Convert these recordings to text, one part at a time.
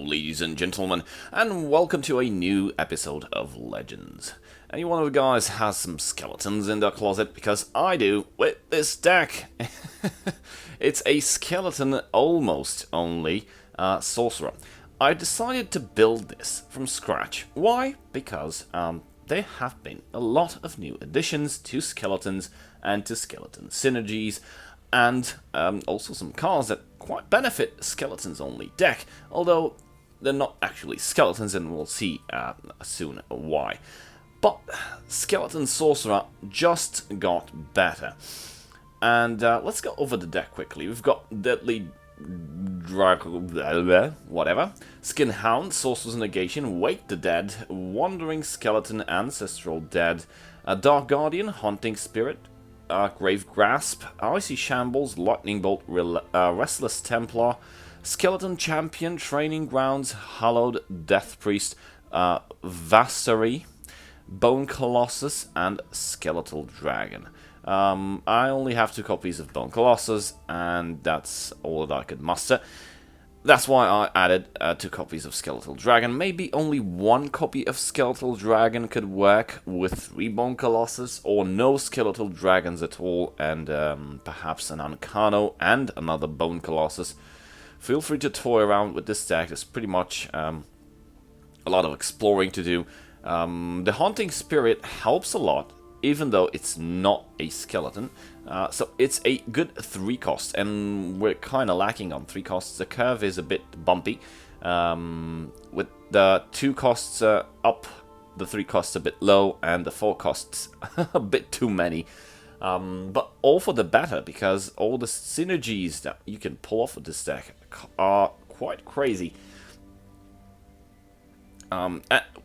ladies and gentlemen, and welcome to a new episode of Legends. Any one of you guys has some skeletons in their closet? Because I do, with this deck. It's a skeleton almost only sorcerer. I decided to build this from scratch. Why? Because there have been a lot of new additions to skeletons and to skeleton synergies, and also some cards that quite benefit skeletons only deck, although they're not actually skeletons, and we'll see soon why. But Skeleton Sorcerer just got better. And let's go over the deck quickly. We've got Deadly whatever. Skin Hound, Sorcerer's Negation, Wake the Dead, Wandering Skeleton, Ancestral Dead, Dark Guardian, Haunting Spirit, Grave Grasp, Icy Shambles, Lightning Bolt, Restless Templar, Skeleton Champion, Training Grounds, Hallowed Death Priest, Vastery, Bone Colossus, and Skeletal Dragon. I only have 2 copies of Bone Colossus, and that's all that I could muster. That's why I added 2 copies of Skeletal Dragon. Maybe only 1 copy of Skeletal Dragon could work with 3 Bone Colossus, or no Skeletal Dragons at all, and perhaps an Ancano and another Bone Colossus. Feel free to toy around with this deck. There's pretty much a lot of exploring to do. The Haunting Spirit helps a lot, even though it's not a skeleton. So it's a good 3 cost, and we're kind of lacking on 3 costs. The curve is a bit bumpy. With the 2 costs up, the 3 costs a bit low, and the 4 costs a bit too many. But all for the better, because all the synergies that you can pull off with this deck are quite crazy.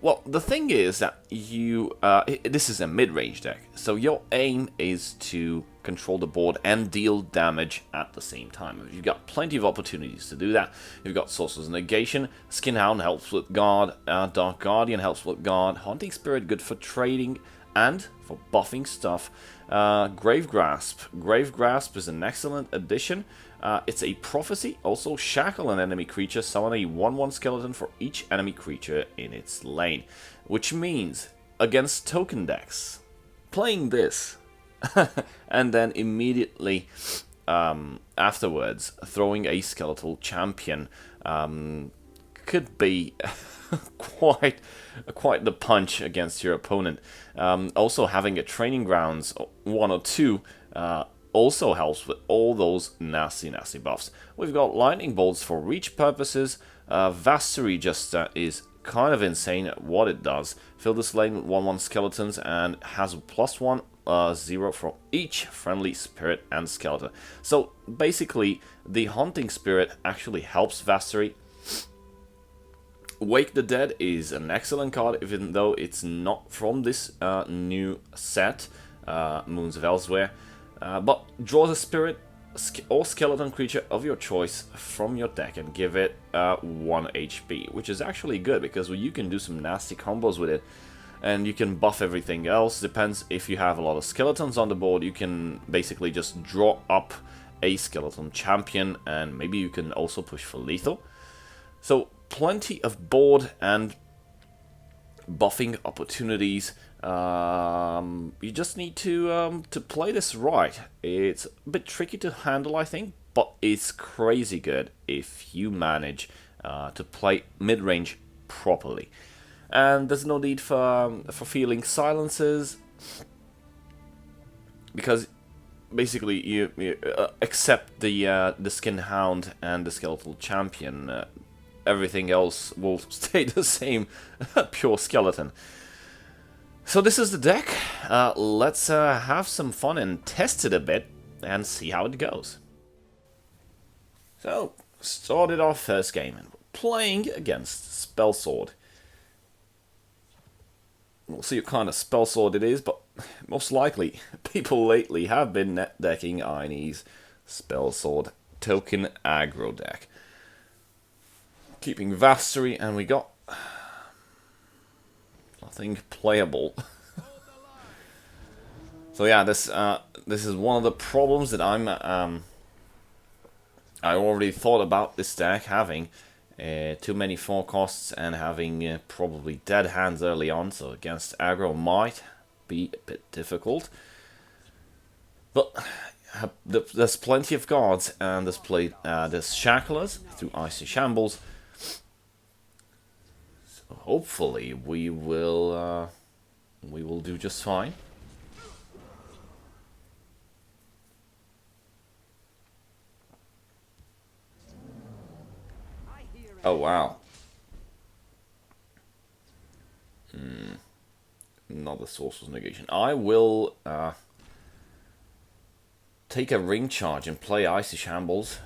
Well, the thing is that this is a mid-range deck, so your aim is to control the board and deal damage at the same time. You've got plenty of opportunities to do that. You've got Sorcerer's Negation, Skin Hound helps with guard, Dark Guardian helps with guard, Haunting Spirit good for trading and for buffing stuff. Grave Grasp. Grave Grasp is an excellent addition. It's a prophecy. Also, shackle an enemy creature, summon a 1/1 skeleton for each enemy creature in its lane. Which means, against token decks, playing this, and then immediately afterwards throwing a skeletal champion could be quite the punch against your opponent. Also, having a Training Grounds 1 or 2 also helps with all those nasty buffs. We've got Lightning Bolts for reach purposes. Vastery just is kind of insane at what it does. Fill this lane with 1/1 skeletons and has a +1/0 for each friendly spirit and skeleton. So basically, the Haunting Spirit actually helps Vastery. Wake the Dead is an excellent card, even though it's not from this new set, Moons of Elsweyr. But draws a spirit or skeleton creature of your choice from your deck and give it 1 HP, which is actually good because you can do some nasty combos with it, and you can buff everything else. Depends if you have a lot of skeletons on the board, you can basically just draw up a skeleton champion, and maybe you can also push for lethal. So plenty of board and buffing opportunities. You just need to play this right. It's a bit tricky to handle, I think, but it's crazy good if you manage to play mid-range properly. And there's no need for feeling silences, because basically you accept the Skin Hound and the Skeletal Champion. Everything else will stay the same, pure skeleton. So this is the deck. Let's have some fun and test it a bit and see how it goes. So, started our first game and we're playing against Spell Sword. We'll see what kind of Spell Sword it is, but most likely people lately have been net decking Iny's Spell Sword token aggro deck. Keeping Vastery, and we got nothing playable. So yeah, this is one of the problems that I already thought about this deck having, Too many 4 costs and having probably dead hands early on, so against aggro might be a bit difficult. But there's plenty of cards, and there's Shacklers through Icy Shambles. So hopefully we will do just fine. Oh wow. Another Sorcerer's Negation. I will take a ring charge and play Icy Shambles.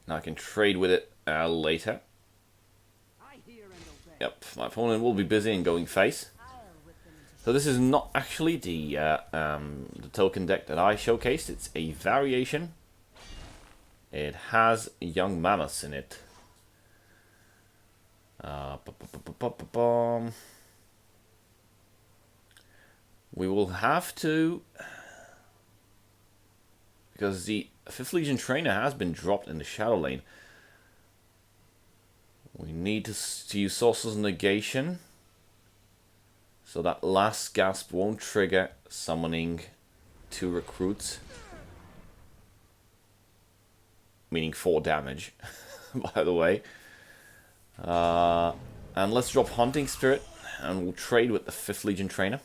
Now I can trade with it later. Yep, my opponent will be busy and going face. So this is not actually the token deck that I showcased. It's a variation. It has young mammoths in it. We will have to, because the 5th Legion trainer has been dropped in the shadow lane. We need to use Sorcerer's Negation, so that last gasp won't trigger summoning 2 recruits. Meaning 4 damage, by the way. And let's drop Hunting Spirit, and we'll trade with the 5th Legion trainer.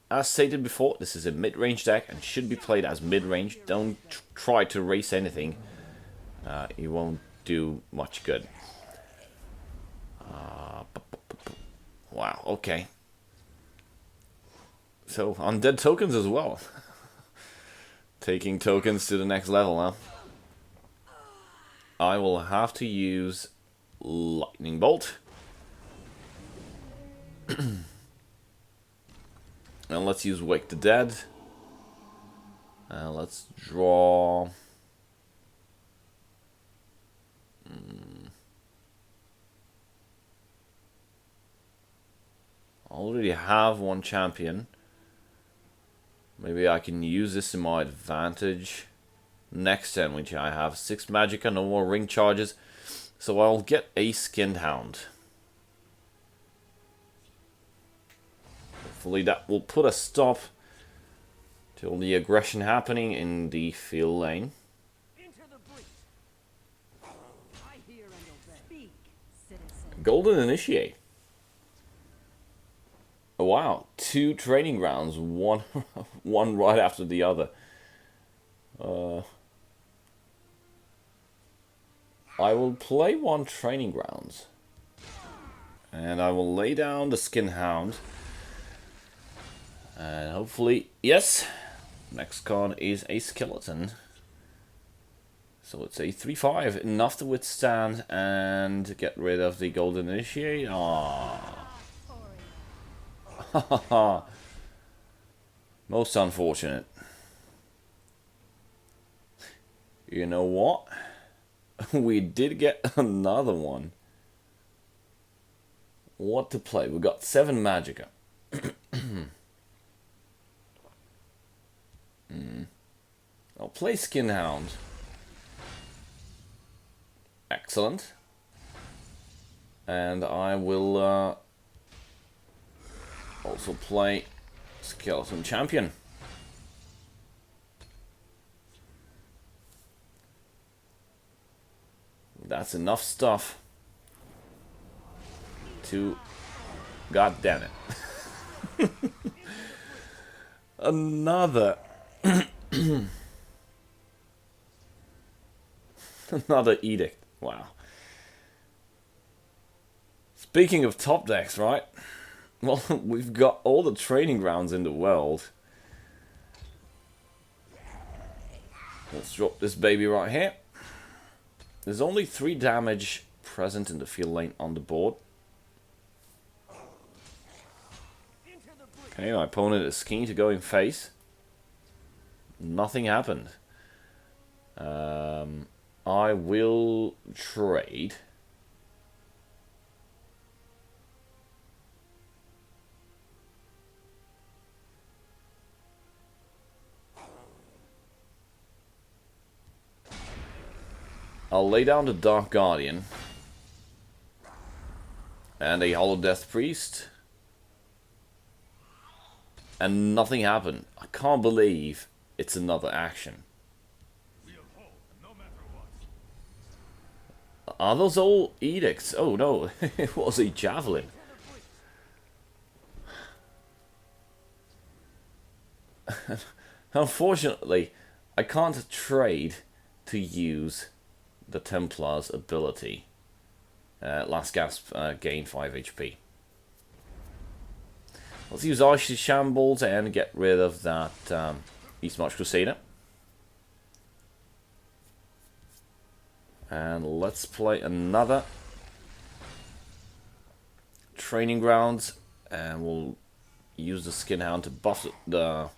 As stated before, this is a mid-range deck and should be played as mid-range. Don't try to race anything. You won't do much good. Wow, okay. So, undead tokens as well. Taking tokens to the next level, huh? I will have to use Lightning Bolt. And let's use Wake the Dead. And let's draw... I already have 1 champion. Maybe I can use this to my advantage. Next turn, which I have 6 Magicka, no more ring charges. So I'll get a Skinned Hound. Hopefully that will put a stop to all the aggression happening in the field lane. Golden Initiate. Oh, wow, 2 training grounds, one right after the other. I will play 1 training grounds, and I will lay down the Skin Hound, and hopefully, yes, next card is a Skeleton. So it's a 3/5, enough to withstand and get rid of the Golden Initiate. Aww. Most unfortunate. You know what? We did get another one. What to play? We got 7 Magicka. I'll play Skin Hound. Excellent. And I will also play Skeleton Champion. That's enough stuff to... God damn it. Another... Another Edict. Wow. Speaking of top decks, right? Well, we've got all the training grounds in the world. Let's drop this baby right here. There's only 3 damage present in the field lane on the board. Okay, my opponent is keen to go in face. Nothing happened. I will trade. I'll lay down the Dark Guardian and a Hollow Death Priest, and nothing happened. I can't believe it's another action. Are those all edicts? Oh no, it was a javelin. Unfortunately, I can't trade to use the Templar's ability. Last gasp, gain 5 HP. Let's use Icy Shambles and get rid of that East March Crusader. And let's play another Training Grounds, and we'll use the Skin Hound to buff the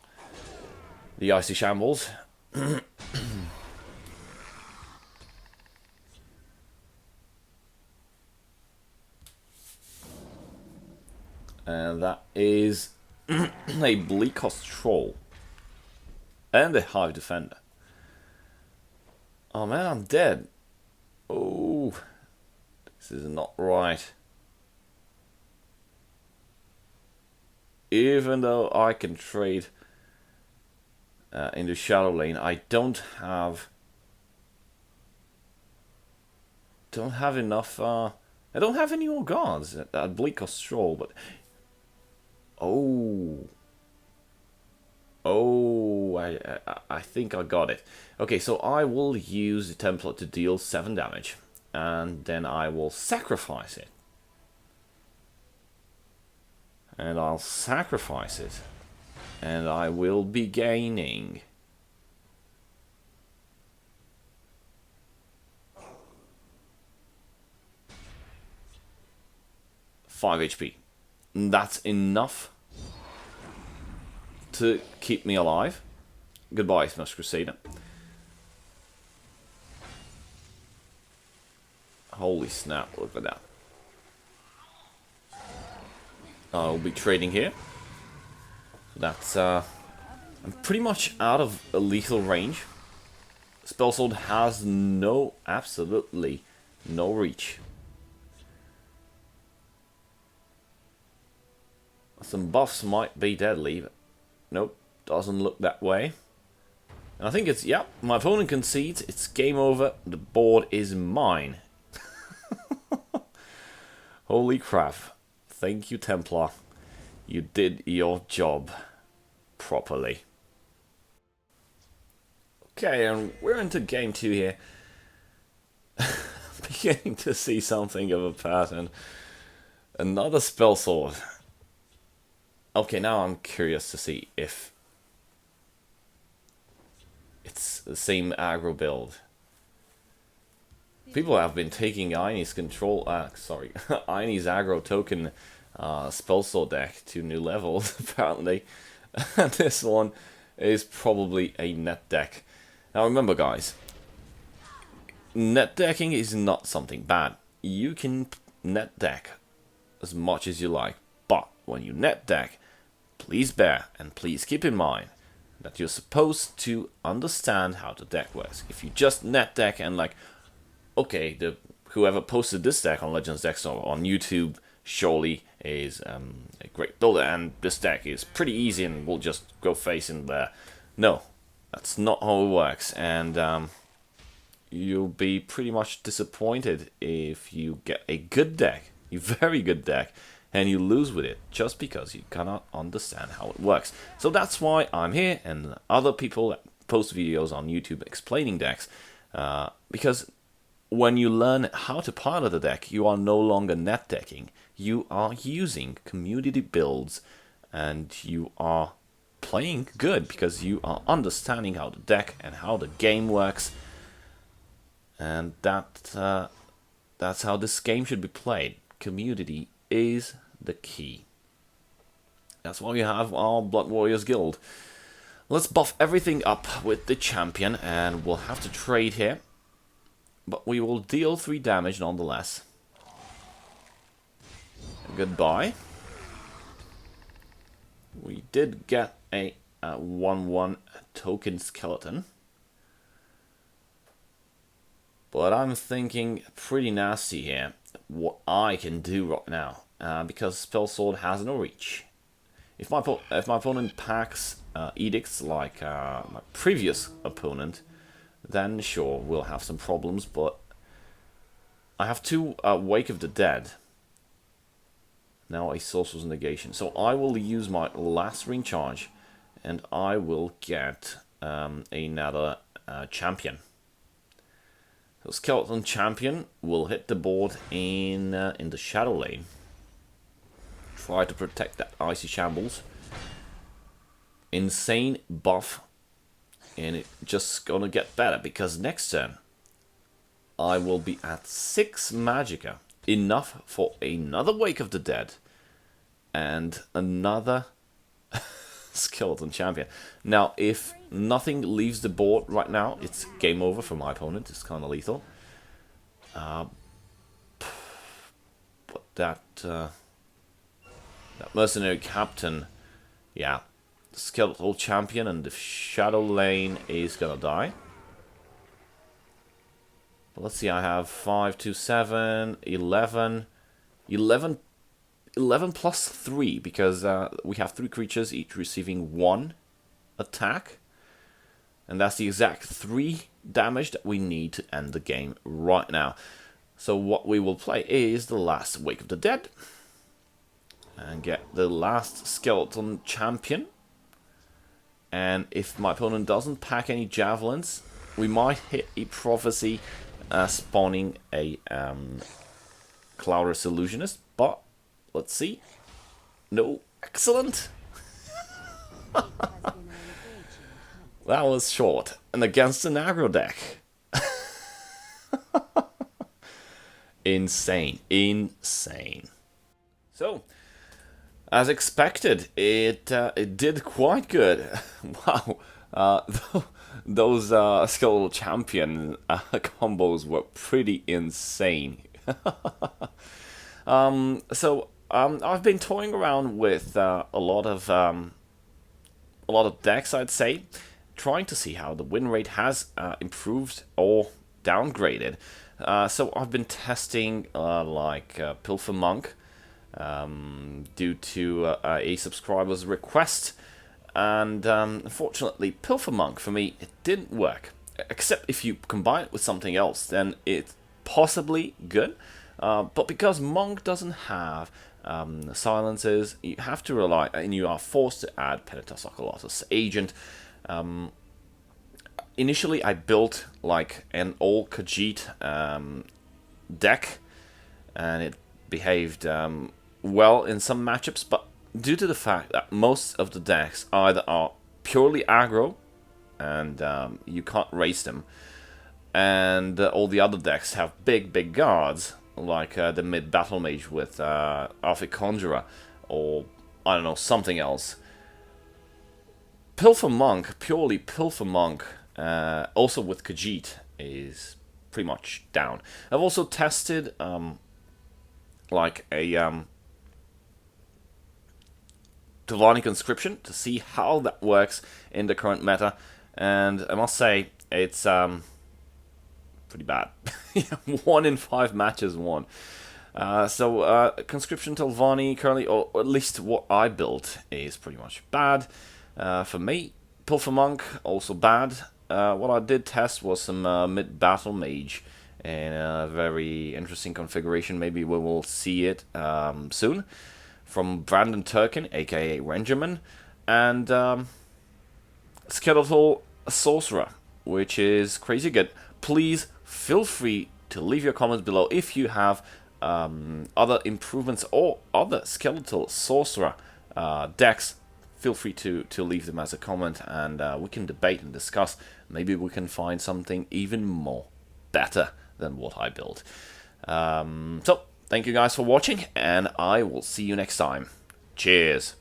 Icy Shambles. And that is a Bleak Cost Troll and a Hive Defender. Oh man, I'm dead. Oh, this is not right. Even though I can trade in the Shadow Lane, I don't have enough. I don't have any more guards at Bleak Cost Troll, but oh, I think I got it. Okay, so I will use the Templar to deal 7 damage, and then I will sacrifice it. And I'll sacrifice it, and I will be gaining 5 HP. That's enough to keep me alive. Goodbye, Smash Crusader. Holy snap, look at that. I'll be trading here. That's, I'm pretty much out of a lethal range. Spell Sword has absolutely no reach. Some buffs might be deadly, but nope, doesn't look that way. And I think it's, yep, my opponent concedes, it's game over, the board is mine. Holy crap. Thank you, Templar. You did your job properly. Okay, and we're into game 2 here. Beginning to see something of a pattern. Another Spell Sword. Okay, now I'm curious to see if it's the same aggro build. People have been taking Aine's Aine's aggro token Spell Sword deck to new levels, apparently. And this one is probably a net deck. Now remember, guys, net decking is not something bad. You can net deck as much as you like, but when you net deck, please bear and please keep in mind that you're supposed to understand how the deck works. If you just net deck and like, okay, whoever posted this deck on Legends Decks or on YouTube surely is a great builder, and this deck is pretty easy and we'll just go face in there. No, that's not how it works, and you'll be pretty much disappointed if you get a good deck, a very good deck, and you lose with it just because you cannot understand how it works. So that's why I'm here, and other people that post videos on YouTube explaining decks, because when you learn how to pilot a deck, you are no longer net decking. You are using community builds, and you are playing good because you are understanding how the deck and how the game works. And that's how this game should be played. Community is the key. That's why we have our Blood Warriors Guild. Let's buff everything up with the champion, and we'll have to trade here. But we will deal 3 damage nonetheless. Goodbye. We did get a 1/1 token skeleton. But I'm thinking pretty nasty here what I can do right now, because Spell Sword has no reach. If my opponent packs edicts like my previous opponent, then sure, we'll have some problems, but I have two Wake of the Dead. Now a Sorcerer's Negation. So I will use my last ring charge, and I will get another champion. So Skeleton Champion will hit the board in the Shadow Lane. Try to protect that Icy Shambles. Insane buff. And it's just gonna get better, because next turn I will be at 6 Magicka. Enough for another Wake of the Dead and another Skeleton Champion. Now, if nothing leaves the board right now, it's game over for my opponent. It's kind of lethal. But that Mercenary Captain, yeah, the Skeletal Champion and the Shadow Lane is gonna die. But let's see, I have 5, 2, 7, 11 plus 3, because we have 3 creatures, each receiving 1 attack. And that's the exact 3 damage that we need to end the game right now. So what we will play is the last Wake of the Dead. And get the last Skeleton Champion. And if my opponent doesn't pack any Javelins, we might hit a Prophecy spawning a Cloudless Illusionist. But, let's see. No, excellent. That was short. And against an aggro deck. Insane. Insane. So, as expected, it did quite good. Wow, those Skeletal Champion combos were pretty insane. I've been toying around with a lot of decks, I'd say, trying to see how the win rate has improved or downgraded. So I've been testing Pilfer Monk. Due to a subscriber's request, and unfortunately Pilfer Monk for me, it didn't work, except if you combine it with something else, then it's possibly good, but because Monk doesn't have silences, you have to rely, and you are forced to add Penitus Oculatus Agent. Initially I built like an all Khajiit deck, and it behaved well in some matchups, but due to the fact that most of the decks either are purely aggro and you can't race them, and all the other decks have big guards, like the mid battle mage with Alpha Conjurer, or I don't know, something else. Pilfer Monk, purely Pilfer Monk, also with Khajiit, is pretty much down. I've also tested like a Divine Conscription to see how that works in the current meta, and I must say it's pretty bad. 1 in 5 matches won. Conscription Telvanni currently, or at least what I built, is pretty much bad for me. Pilfer Monk, also bad. What I did test was some mid-battle mage in a very interesting configuration. Maybe we will see it soon. From Brandon Turkin, aka Renjamin, and Skeleton Sorcerer, which is crazy good. Please feel free to leave your comments below if you have other improvements or other Skeletal Sorcerer decks. Feel free to leave them as a comment, and we can debate and discuss. Maybe we can find something even more better than what I built. So, thank you guys for watching, and I will see you next time. Cheers.